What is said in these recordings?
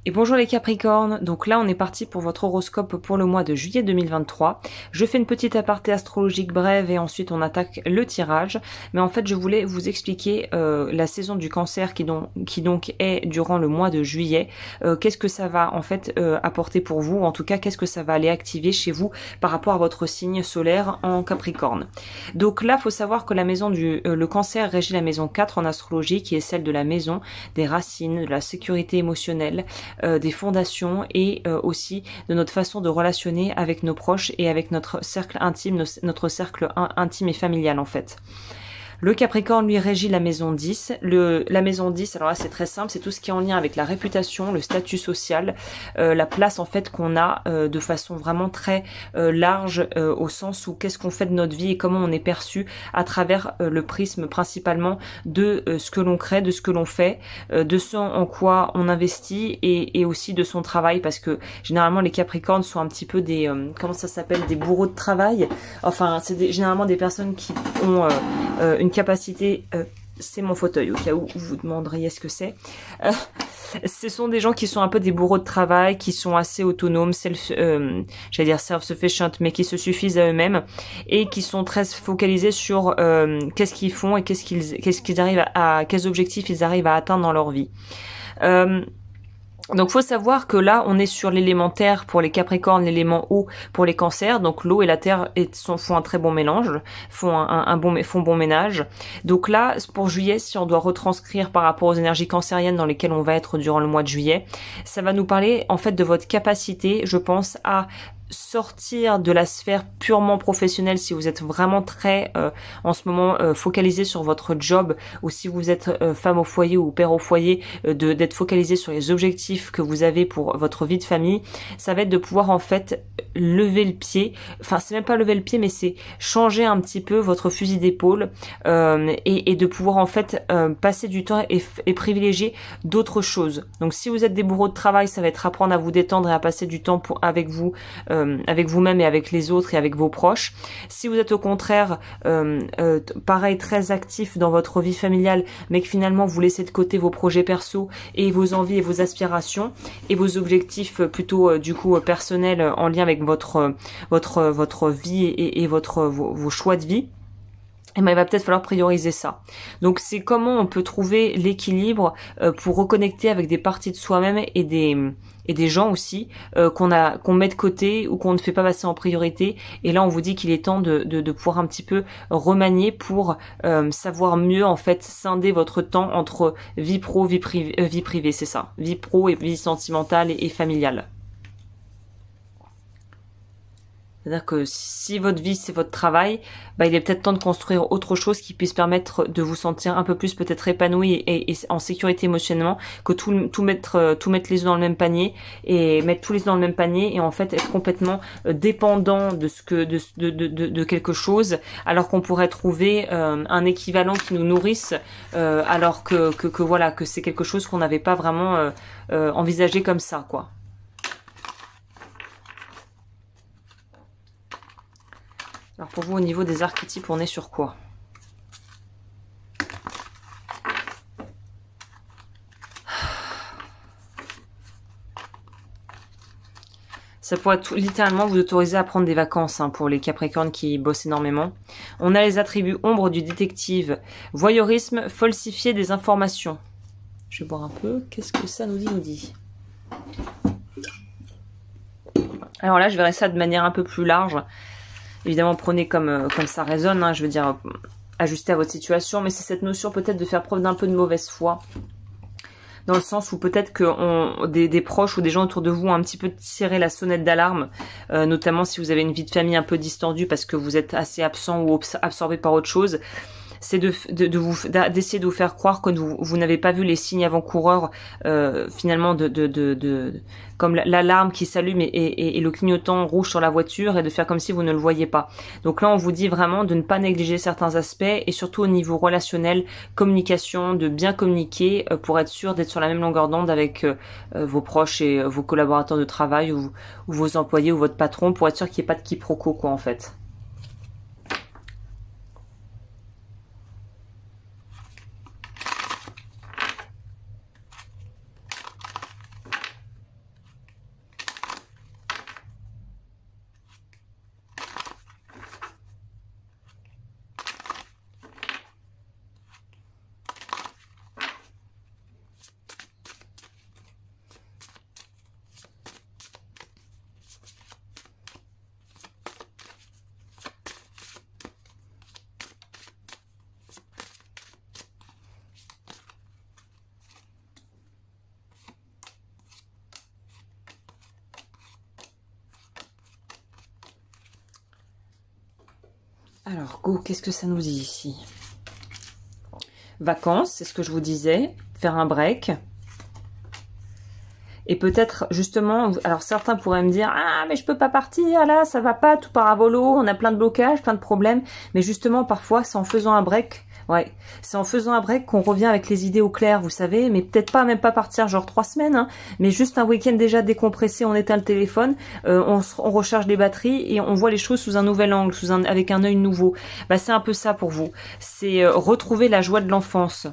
Et bonjour les Capricornes, donc là on est parti pour votre horoscope pour le mois de juillet 2023. Je fais une petite aparté astrologique brève et ensuite on attaque le tirage. Mais en fait je voulais vous expliquer la saison du Cancer qui donc est durant le mois de juillet. Qu'est-ce que ça va en fait apporter pour vous, en tout cas qu'est-ce que ça va aller activer chez vous par rapport à votre signe solaire en Capricorne. Donc là faut savoir que la maison le Cancer régit la maison 4 en astrologie qui est celle de la maison des racines, de la sécurité émotionnelle, des fondations et aussi de notre façon de relationner avec nos proches et avec notre cercle intime, notre cercle intime et familial en fait. Le Capricorne lui régit la maison 10. La maison 10, alors là c'est très simple, c'est tout ce qui est en lien avec la réputation, le statut social, la place en fait qu'on a de façon vraiment très large au sens où qu'est-ce qu'on fait de notre vie et comment on est perçu à travers le prisme principalement de ce que l'on crée, de ce que l'on fait, de ce en quoi on investit et aussi de son travail parce que généralement les Capricornes sont un petit peu des, comment ça s'appelle, des bourreaux de travail. Enfin c'est généralement des personnes qui ont une capacité, c'est mon fauteuil au cas où vous vous demanderiez ce que c'est. Ce sont des gens qui sont un peu des bourreaux de travail, qui sont assez autonomes, j'allais dire self-sufficient, mais qui se suffisent à eux-mêmes et qui sont très focalisés sur qu'est-ce qu'ils font et quels objectifs ils arrivent à atteindre dans leur vie. Donc faut savoir que là on est sur l'élément terre pour les Capricornes, l'élément eau pour les Cancers. Donc l'eau et la terre font un très bon mélange, font bon ménage. Donc là pour juillet, si on doit retranscrire par rapport aux énergies cancériennes dans lesquelles on va être durant le mois de juillet, ça va nous parler en fait de votre capacité, je pense, à sortir de la sphère purement professionnelle si vous êtes vraiment très en ce moment focalisé sur votre job ou si vous êtes femme au foyer ou père au foyer, d'être focalisé sur les objectifs que vous avez pour votre vie de famille. Ça va être de pouvoir en fait lever le pied, enfin c'est même pas lever le pied mais c'est changer un petit peu votre fusil d'épaule et de pouvoir en fait passer du temps et privilégier d'autres choses. Donc si vous êtes des bourreaux de travail, ça va être apprendre à vous détendre et à passer du temps avec vous-même et avec les autres et avec vos proches. Si vous êtes au contraire pareil très actif dans votre vie familiale mais que finalement vous laissez de côté vos projets perso et vos envies et vos aspirations et vos objectifs plutôt du coup personnels en lien avec votre vie et vos choix de vie, et ben, il va peut-être falloir prioriser ça. Donc c'est comment on peut trouver l'équilibre pour reconnecter avec des parties de soi-même et des gens aussi qu'on met de côté ou qu'on ne fait pas passer en priorité. Et là on vous dit qu'il est temps de pouvoir un petit peu remanier pour savoir mieux en fait scinder votre temps entre vie pro, vie privée, c'est ça. Vie pro et vie sentimentale et familiale. C'est-à-dire que si votre vie c'est votre travail, bah, il est peut-être temps de construire autre chose qui puisse permettre de vous sentir un peu plus peut-être épanoui et en sécurité émotionnellement que tout mettre les œufs dans le même panier et mettre tous les œufs dans le même panier et en fait être complètement dépendant de quelque chose alors qu'on pourrait trouver un équivalent qui nous nourrisse alors que voilà que c'est quelque chose qu'on n'avait pas vraiment envisagé comme ça quoi. Alors pour vous, au niveau des archétypes, on est sur quoi? Ça pourrait littéralement vous autoriser à prendre des vacances hein, pour les Capricornes qui bossent énormément. On a les attributs ombre du détective. Voyeurisme, falsifier des informations. Je vais boire un peu. Qu'est-ce que ça nous dit? Alors là, je verrai ça de manière un peu plus large. Évidemment, prenez comme ça résonne, hein, je veux dire, ajustez à votre situation, mais c'est cette notion peut-être de faire preuve d'un peu de mauvaise foi, dans le sens où peut-être que des proches ou des gens autour de vous ont un petit peu tiré la sonnette d'alarme, notamment si vous avez une vie de famille un peu distendue parce que vous êtes assez absent ou absorbé par autre chose. C'est d'essayer de vous faire croire que vous n'avez pas vu les signes avant-coureurs finalement comme l'alarme qui s'allume et le clignotant rouge sur la voiture et de faire comme si vous ne le voyez pas. Donc là on vous dit vraiment de ne pas négliger certains aspects et surtout au niveau relationnel, communication, de bien communiquer pour être sûr d'être sur la même longueur d'onde avec vos proches et vos collaborateurs de travail ou vos employés ou votre patron pour être sûr qu'il n'y ait pas de quiproquo quoi en fait. Alors, go, qu'est-ce que ça nous dit ici? Vacances, c'est ce que je vous disais. Faire un break. Et peut-être, justement, alors certains pourraient me dire « Ah, mais je peux pas partir, là, ça va pas, tout part à volo, on a plein de blocages, plein de problèmes. » Mais justement, parfois, c'est en faisant un break, ouais, c'est en faisant un break qu'on revient avec les idées au clair, vous savez, mais peut-être pas, même pas partir genre 3 semaines, hein, mais juste un week-end déjà décompressé, on éteint le téléphone, on recharge les batteries et on voit les choses sous un nouvel angle, avec un œil nouveau. Bah, c'est un peu ça pour vous. C'est retrouver la joie de l'enfance.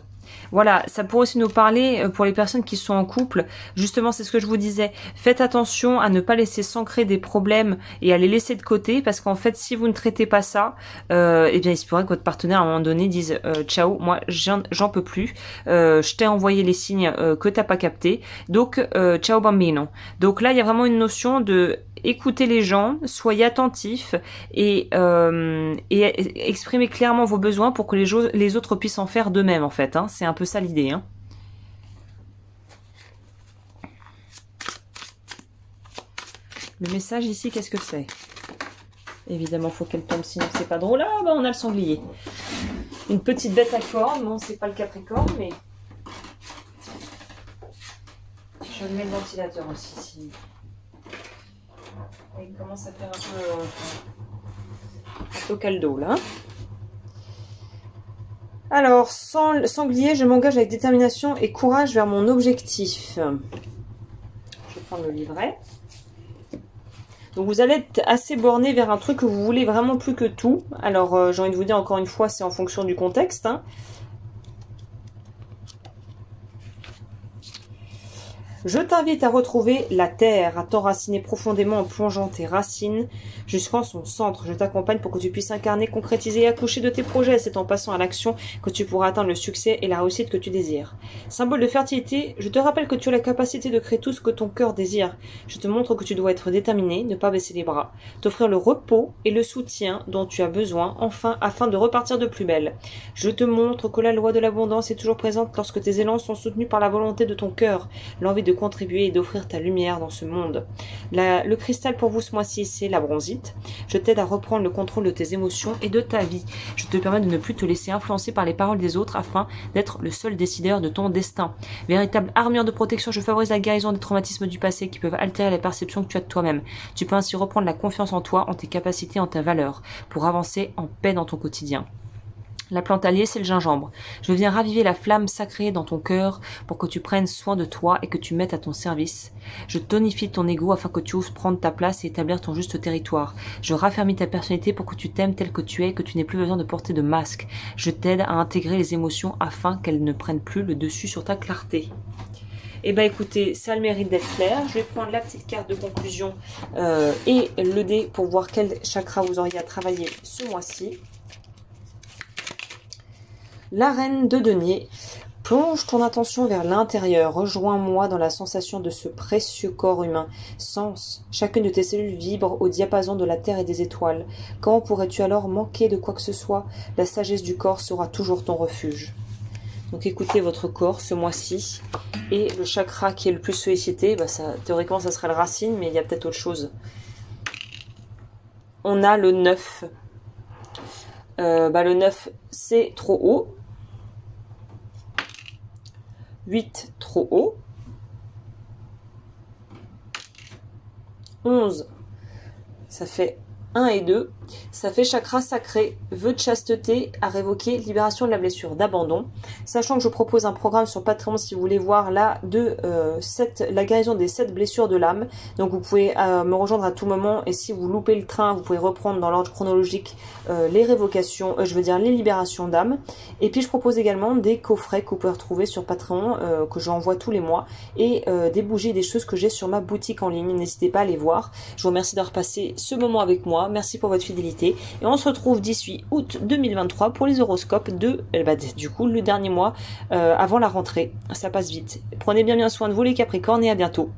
Voilà, ça pourrait aussi nous parler pour les personnes qui sont en couple. Justement, c'est ce que je vous disais. Faites attention à ne pas laisser s'ancrer des problèmes et à les laisser de côté parce qu'en fait, si vous ne traitez pas ça, eh bien, il se pourrait que votre partenaire, à un moment donné, dise ciao, moi, j'en peux plus. Je t'ai envoyé les signes que t'as pas capté. Donc, ciao bambino. Donc là, il y a vraiment une notion de écoutez les gens, soyez attentifs et exprimez clairement vos besoins pour que les autres puissent en faire d'eux-mêmes, en fait. Hein. C'est un peu ça l'idée. Hein. Le message ici, qu'est-ce que c'est? Évidemment, il faut qu'elle tombe, sinon c'est pas drôle. Ah, bah on a le sanglier. Une petite bête à cornes. Bon, c'est pas le capricorne, mais... Je mets le ventilateur aussi, si... Il commence à faire un peu caldo, là. Alors, sanglier, je m'engage avec détermination et courage vers mon objectif. Je vais prendre le livret. Donc, vous allez être assez borné vers un truc que vous voulez vraiment plus que tout. Alors, j'ai envie de vous dire, encore une fois, c'est en fonction du contexte. Hein. Je t'invite à retrouver la terre, à t'enraciner profondément en plongeant tes racines jusqu'en son centre. Je t'accompagne pour que tu puisses incarner, concrétiser et accoucher de tes projets. C'est en passant à l'action que tu pourras atteindre le succès et la réussite que tu désires. Symbole de fertilité, je te rappelle que tu as la capacité de créer tout ce que ton cœur désire. Je te montre que tu dois être déterminé, ne pas baisser les bras, t'offrir le repos et le soutien dont tu as besoin, enfin, afin de repartir de plus belle. Je te montre que la loi de l'abondance est toujours présente lorsque tes élans sont soutenus par la volonté de ton cœur, l'envie de contribuer et d'offrir ta lumière dans ce monde. Le cristal pour vous ce mois-ci, c'est la bronzite. Je t'aide à reprendre le contrôle de tes émotions et de ta vie. Je te permets de ne plus te laisser influencer par les paroles des autres afin d'être le seul décideur de ton destin. Véritable armure de protection, je favorise la guérison des traumatismes du passé qui peuvent altérer la perception que tu as de toi-même. Tu peux ainsi reprendre la confiance en toi, en tes capacités, en ta valeur, pour avancer en paix dans ton quotidien. La plante alliée, c'est le gingembre. Je viens raviver la flamme sacrée dans ton cœur pour que tu prennes soin de toi et que tu mettes à ton service. Je tonifie ton ego afin que tu oses prendre ta place et établir ton juste territoire. Je raffermis ta personnalité pour que tu t'aimes tel que tu es et que tu n'aies plus besoin de porter de masque. Je t'aide à intégrer les émotions afin qu'elles ne prennent plus le dessus sur ta clarté. Eh bien écoutez, ça a le mérite d'être clair. Je vais prendre la petite carte de conclusion et le dé pour voir quel chakra vous auriez à travailler ce mois-ci. La reine de denier, plonge ton attention vers l'intérieur, rejoins-moi dans la sensation de ce précieux corps humain. Sens, chacune de tes cellules vibre au diapason de la terre et des étoiles. Comment pourrais-tu alors manquer de quoi que ce soit? La sagesse du corps sera toujours ton refuge. Donc écoutez votre corps ce mois-ci. Et le chakra qui est le plus sollicité, bah ça, théoriquement ça serait le racine, mais il y a peut-être autre chose. On a le 9. Le 9, c'est trop haut. 8, trop haut. 11, ça fait 1 et 2. Ça fait chakra sacré, vœu de chasteté à révoquer, libération de la blessure, d'abandon. Sachant que je propose un programme sur Patreon si vous voulez voir là la guérison des 7 blessures de l'âme. Donc vous pouvez me rejoindre à tout moment et si vous loupez le train, vous pouvez reprendre dans l'ordre chronologique les révocations, les libérations d'âme. Et puis je propose également des coffrets que vous pouvez retrouver sur Patreon, que j'envoie tous les mois, et des bougies, des choses que j'ai sur ma boutique en ligne. N'hésitez pas à les voir. Je vous remercie d'avoir passé ce moment avec moi. Merci pour votre fidélité. Et on se retrouve 18 août 2023 pour les horoscopes du coup le dernier mois avant la rentrée. Ça passe vite. Prenez bien soin de vous les Capricornes et à bientôt.